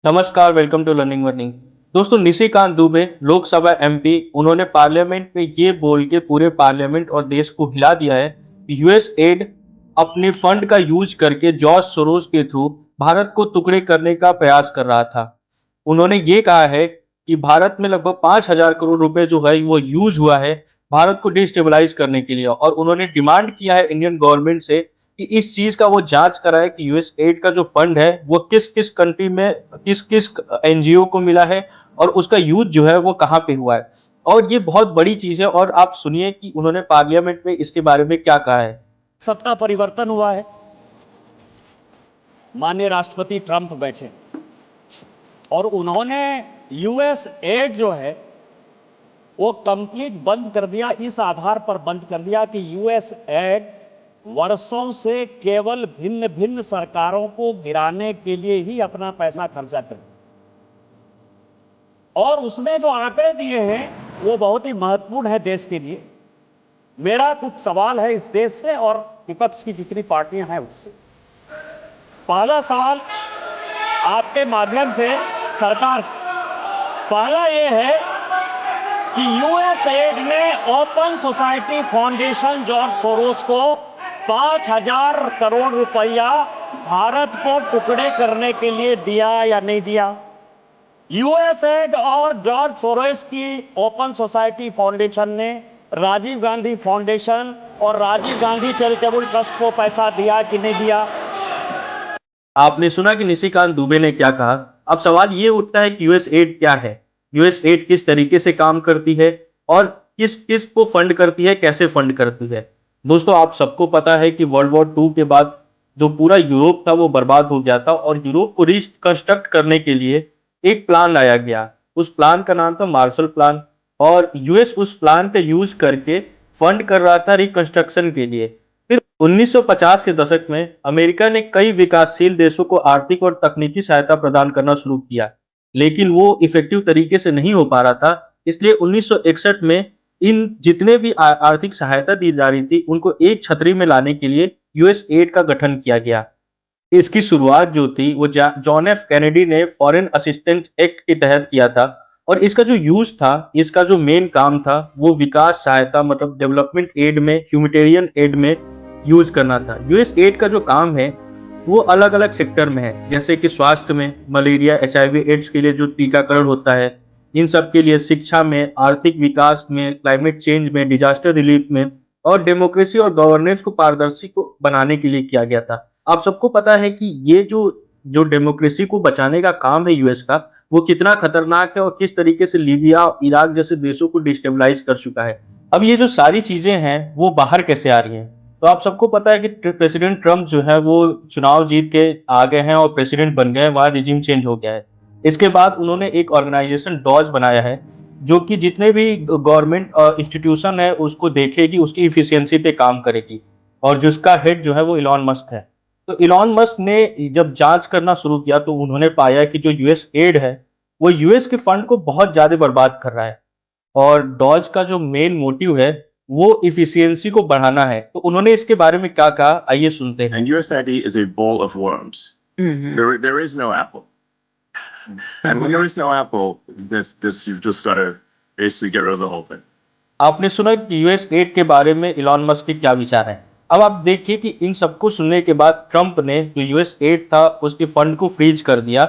नमस्कार, welcome to learning warning. दोस्तों, निशिकांत दुबे लोकसभा एमपी, उन्होंने पार्लियामेंट में ये बोल के पूरे पार्लियामेंट और देश को हिला दिया है कि यूएस एड अपने फंड का यूज करके जॉर्ज सोरोस के थ्रू भारत को टुकड़े करने का प्रयास कर रहा था। उन्होंने ये कहा है कि भारत में लगभग 5,000 करोड़ रुपए जो है वो यूज हुआ है भारत को डिस्टेबलाइज करने के लिए, और उन्होंने डिमांड किया है इंडियन गवर्नमेंट से कि इस चीज का वो जांच कराए कि यूएस एड का जो फंड है वो किस किस कंट्री में किस किस एनजीओ को मिला है और उसका यूज जो है वो कहाँ पे हुआ है। और ये बहुत बड़ी चीज है, और आप सुनिए कि उन्होंने पार्लियामेंट में इसके बारे में क्या कहा है। सत्ता परिवर्तन हुआ है। माननीय राष्ट्रपति ट्रंप बैठे और उन्होंने यूएस एड जो है वो कंप्लीट बंद कर दिया। इस आधार पर बंद कर दिया कि यूएस एड वर्षों से केवल भिन्न भिन्न सरकारों को गिराने के लिए ही अपना पैसा खर्चा करे, और उसने जो आंकड़े दिए हैं वो बहुत ही महत्वपूर्ण है देश के लिए। मेरा कुछ सवाल है इस देश से और विपक्ष की जितनी पार्टियां हैं उससे। पहला सवाल आपके माध्यम से सरकार से, पहला ये है कि यूएस एड ने open society foundation George Soros को 5,000 करोड़ रुपया भारत को टुकड़े करने के लिए दिया या नहीं दिया? यूएस एड और जॉर्ज सोरोस की ओपन सोसाइटी फाउंडेशन ने राजीव गांधी फाउंडेशन और राजीव गांधी चैरिटेबल ट्रस्ट को पैसा दिया कि नहीं दिया? आपने सुना कि निशिकांत दुबे ने क्या कहा। अब सवाल ये उठता है कि यूएस एड क्या है, यूएस एड किस तरीके से काम करती है और किस किस को फंड करती है, कैसे फंड करती है। दोस्तों, आप सबको पता है कि वर्ल्ड वॉर 2 के बाद जो पूरा यूरोप था वो बर्बाद हो गया था, और यूरोप को रिकंस्ट्रक्ट करने के लिए एक प्लान लाया गया। उस प्लान का नाम था मार्शल प्लान, और यूएस उस प्लान का यूज करके फंड कर रहा था रिकंस्ट्रक्शन के लिए। फिर 1950 के दशक में अमेरिका ने कई विकासशील देशों को आर्थिक और तकनीकी सहायता प्रदान करना शुरू किया, लेकिन वो इफेक्टिव तरीके से नहीं हो पा रहा था। इसलिए 1961 में इन जितने भी आर्थिक सहायता दी जा रही थी उनको एक छतरी में लाने के लिए यूएस एड का गठन किया गया। इसकी शुरुआत जो थी वो जॉन एफ कैनेडी ने फॉरेन असिस्टेंस एक्ट के तहत किया था, और इसका जो यूज था, इसका जो मेन काम था वो विकास सहायता मतलब डेवलपमेंट एड में, ह्यूमैनिटेरियन एड में यूज करना था। यूएस एड का जो काम है वो अलग अलग सेक्टर में है, जैसे कि स्वास्थ्य में, मलेरिया एचआईवी एड्स के लिए जो टीकाकरण होता है, इन सब के लिए, शिक्षा में, आर्थिक विकास में, क्लाइमेट चेंज में, डिजास्टर रिलीफ में, और डेमोक्रेसी और गवर्नेंस को पारदर्शी को बनाने के लिए किया गया था। आप सबको पता है कि ये जो जो डेमोक्रेसी को बचाने का काम है यूएस का, वो कितना खतरनाक है और किस तरीके से लीबिया, इराक जैसे देशों को डिस्टेबलाइज कर चुका है। अब ये जो सारी चीजें हैं वो बाहर कैसे आ रही हैं? तो आप सबको पता है कि प्रेसिडेंट ट्रम्प जो है वो चुनाव जीत के आ गए हैं और प्रेसिडेंट बन गए हैं, वहाँ रिजीम चेंज हो गया है। इसके बाद उन्होंने एक ऑर्गेनाइजेशन डॉज बनाया है जो कि जितने भी गवर्नमेंट इंस्टीट्यूशन है उसको देखेगी, उसकी इफिशियंसी पे काम करेगी, और जिसका हेड जो है वो इलॉन मस्क है। तो इलॉन मस्क ने जब जांच करना शुरू किया तो उन्होंने पाया कि जो यूएस एड है वो यूएस के फंड को बहुत ज्यादा बर्बाद कर रहा है, और डॉज का जो मेन मोटिव है वो इफिशियंसी को बढ़ाना है। तो उन्होंने इसके बारे में क्या कहा, आइए सुनते हैं। And USAID is a bowl of worms. There is no apple. And when there is no apple, you've just got to basically get rid of the whole thing. आपने सुना कि यूएस एड के बारे में इलॉन मस्क के क्या विचार हैं। अब आप देखिए कि इन सबको सुनने के बाद ट्रंप ने जो यूएस एड था उसके फंड को फ्रीज कर दिया,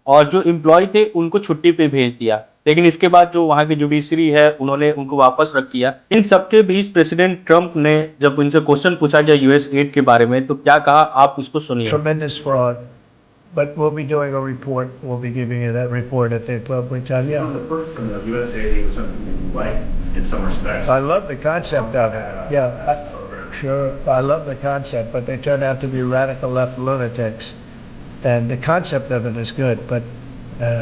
और जो एम्प्लॉय थे उनको छुट्टी पे भेज दिया। लेकिन इसके बाद जो वहाँ की जुडिशरी है उन्होंने उनको वापस रख दिया। इन सबके बीच प्रेसिडेंट ट्रंप ने जब उनसे क्वेश्चन पूछा गया यूएस एड के बारे में तो क्या कहा, आप इसको सुनिए। Tremendous fraud, but we'll be doing a report. We'll be giving you that report at the appropriate time. Yeah, The person of USAID was something like in some respects. I love the concept of it. Yeah, sure. I love the concept, but they turn out to be radical left lunatics. And the concept of it is good, but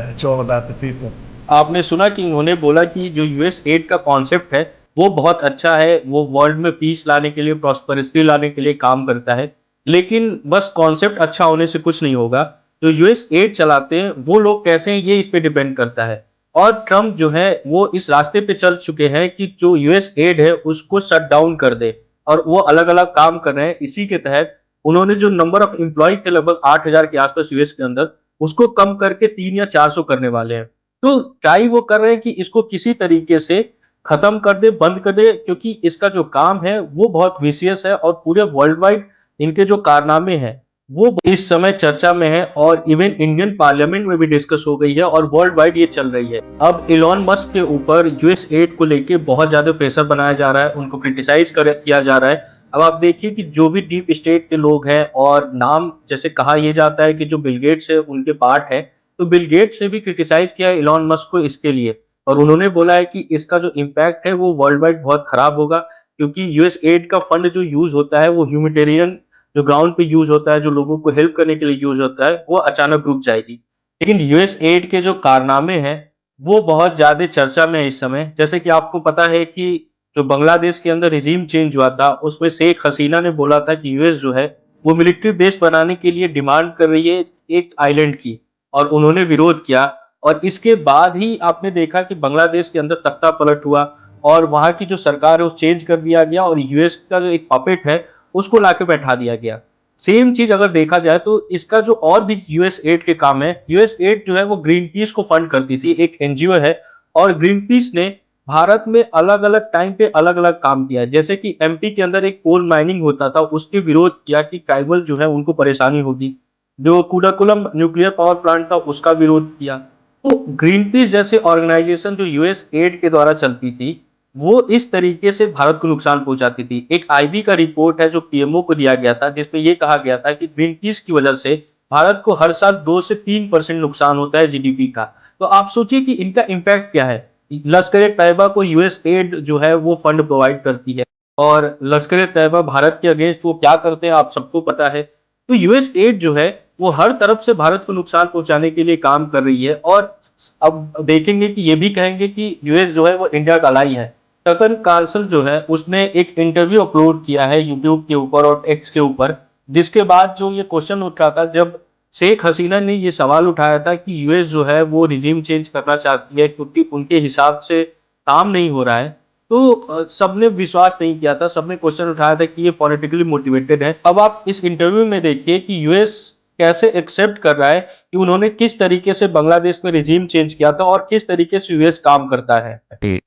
it's all about the people. आपने सुना कि उन्होंने बोला कि जो US add का concept है वो बहुत अच्छा है, वो वर्ल्ड में पीस लाने के लिए, प्रॉस्पेरिटी लाने के लिए काम करता है, लेकिन बस कॉन्सेप्ट अच्छा होने से कुछ नहीं होगा। जो यूएस एड चलाते हैं वो लोग कैसे हैं ये इस पे डिपेंड करता है। और ट्रम्प जो है वो इस रास्ते पे चल चुके हैं कि जो यूएस एड है उसको शट डाउन कर दे, और वो अलग अलग काम कर रहे हैं। इसी के तहत उन्होंने जो नंबर ऑफ एम्प्लॉय थे लगभग 8,000 के आसपास यूएस के अंदर, उसको कम करके 300 या 400 करने वाले हैं। तो ट्राई वो कर रहे हैं कि इसको किसी तरीके से खत्म कर दे, बंद कर दे, क्योंकि इसका जो काम है वो बहुत विशियस है और पूरे वर्ल्ड वाइड इनके जो कारनामे हैं वो इस समय चर्चा में है और इवन इंडियन पार्लियामेंट में भी डिस्कस हो गई है और वर्ल्ड वाइड ये चल रही है। अब इलॉन मस्क के ऊपर यूएस एड को लेके बहुत ज्यादा प्रेशर बनाया जा रहा है, उनको क्रिटिसाइज किया जा रहा है। अब आप देखिए कि जो भी डीप स्टेट के लोग हैं और नाम जैसे कहा यह जाता है कि जो बिल गेट्स है उनके पार्ट है, तो बिल गेट्स ने भी क्रिटिसाइज किया है इलॉन मस्क को इसके लिए और उन्होंने बोला है कि इसका जो इम्पैक्ट है वो वर्ल्ड वाइड बहुत खराब होगा, क्योंकि यूएस एड का फंड जो यूज होता है वो ह्यूमैनिटेरियन जो ग्राउंड पे यूज होता है, जो लोगों को हेल्प करने के लिए यूज होता है, वो अचानक रुक जाएगी। लेकिन यूएस एड के जो कारनामे हैं वो बहुत ज्यादा चर्चा में है इस समय। जैसे कि आपको पता है कि जो बांग्लादेश के अंदर रिजीम चेंज हुआ था उसमें शेख हसीना ने बोला था कि यूएस जो है वो मिलिट्री बेस बनाने के लिए डिमांड कर रही है एक आइलैंड की, और उन्होंने विरोध किया। और इसके बाद ही आपने देखा कि बांग्लादेश के अंदर तख्ता पलट हुआ और वहां की जो सरकार है वो चेंज कर दिया गया और यूएस का जो एक पपेट है उसको लाके बैठा दिया गया। सेम चीज अगर देखा जाए तो इसका जो और भी यूएस एड के काम है, यूएस एड जो है वो ग्रीन पीस को फंड करती थी, एक एनजीओ है, और ग्रीन पीस ने भारत में अलग अलग टाइम पे अलग अलग काम किया है। जैसे कि एमपी के अंदर एक कोल माइनिंग होता था, उसके विरोध किया कि ट्राइबल जो है उनको परेशानी होगी। जो कूडाकुलम न्यूक्लियर पावर प्लांट था उसका विरोध किया। तो ग्रीन पीस जैसे ऑर्गेनाइजेशन जो यूएस एड के द्वारा चलती थी वो इस तरीके से भारत को नुकसान पहुंचाती थी। एक आईबी का रिपोर्ट है जो पीएमओ को दिया गया था जिसमें यह कहा गया था कि ग्रीन पीस की वजह से भारत को हर साल 2 से 3% नुकसान होता है जीडीपी का। तो आप सोचिए कि इनका इम्पैक्ट क्या है। लश्कर तैयबा को यूएस एड जो है वो फंड प्रोवाइड करती है और लश्कर तैयबा भारत के अगेंस्ट वो क्या करते हैं आप सबको पता है। तो यूएस एड जो है वो हर तरफ से भारत को नुकसान पहुंचाने के लिए काम कर रही है। और अब देखेंगे कि ये भी कहेंगे कि यूएस जो है वो इंडिया का अलाई है। टकर कार्लसन जो है उसने एक इंटरव्यू अपलोड किया है यूट्यूब के ऊपर और एक्स के ऊपर, जिसके बाद जो ये क्वेश्चन उठा था, जब शेख हसीना ने ये सवाल उठाया था कि यूएस जो है वो रिजीम चेंज करना चाहती है क्योंकि उनके हिसाब से काम नहीं हो रहा है, तो सबने विश्वास नहीं किया था, सबने क्वेश्चन उठाया था कि ये पॉलिटिकली मोटिवेटेड है। अब आप इस इंटरव्यू में देखिए कि यूएस कैसे एक्सेप्ट कर रहा है कि उन्होंने किस तरीके से बांग्लादेश में रिजीम चेंज किया था और किस तरीके से यूएस काम करता है।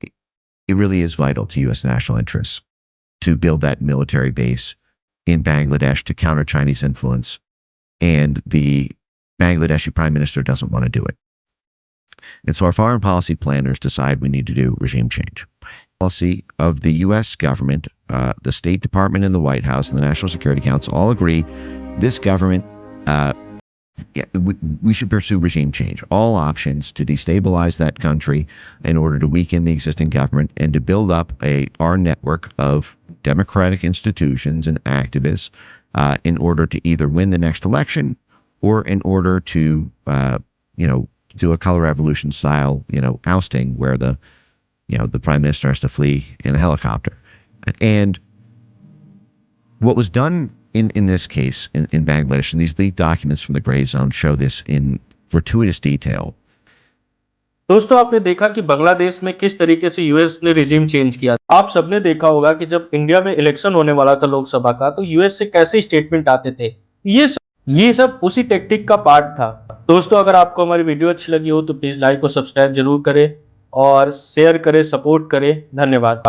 It really is vital to U.S. national interests to build that military base in Bangladesh to counter Chinese influence. And the Bangladeshi prime minister doesn't want to do it. And so our foreign policy planners decide we need to do regime change. Policy of the U.S. government, the State Department and the White House and the National Security Council all agree this government, we should pursue regime change, all options to destabilize that country in order to weaken the existing government and to build up our network of democratic institutions and activists in order to either win the next election or in order to, do a color revolution style, ousting where the prime minister has to flee in a helicopter. And what was done in this case in Bangladesh, and these leaked documents from the gray zone show this in gratuitous detail. दोस्तों आपने देखा कि बांग्लादेश में किस तरीके से US ने regime change किया। आप सबने देखा होगा कि जब इंडिया में इलेक्शन होने वाला था लोकसभा का, तो यूएस से कैसे स्टेटमेंट आते थे। ये सब उसी टेक्टिक का पार्ट था। दोस्तों अगर आपको हमारी वीडियो अच्छी लगी हो तो प्लीज लाइक और सब्सक्राइब जरूर करें और शेयर करें, सपोर्ट करें। धन्यवाद।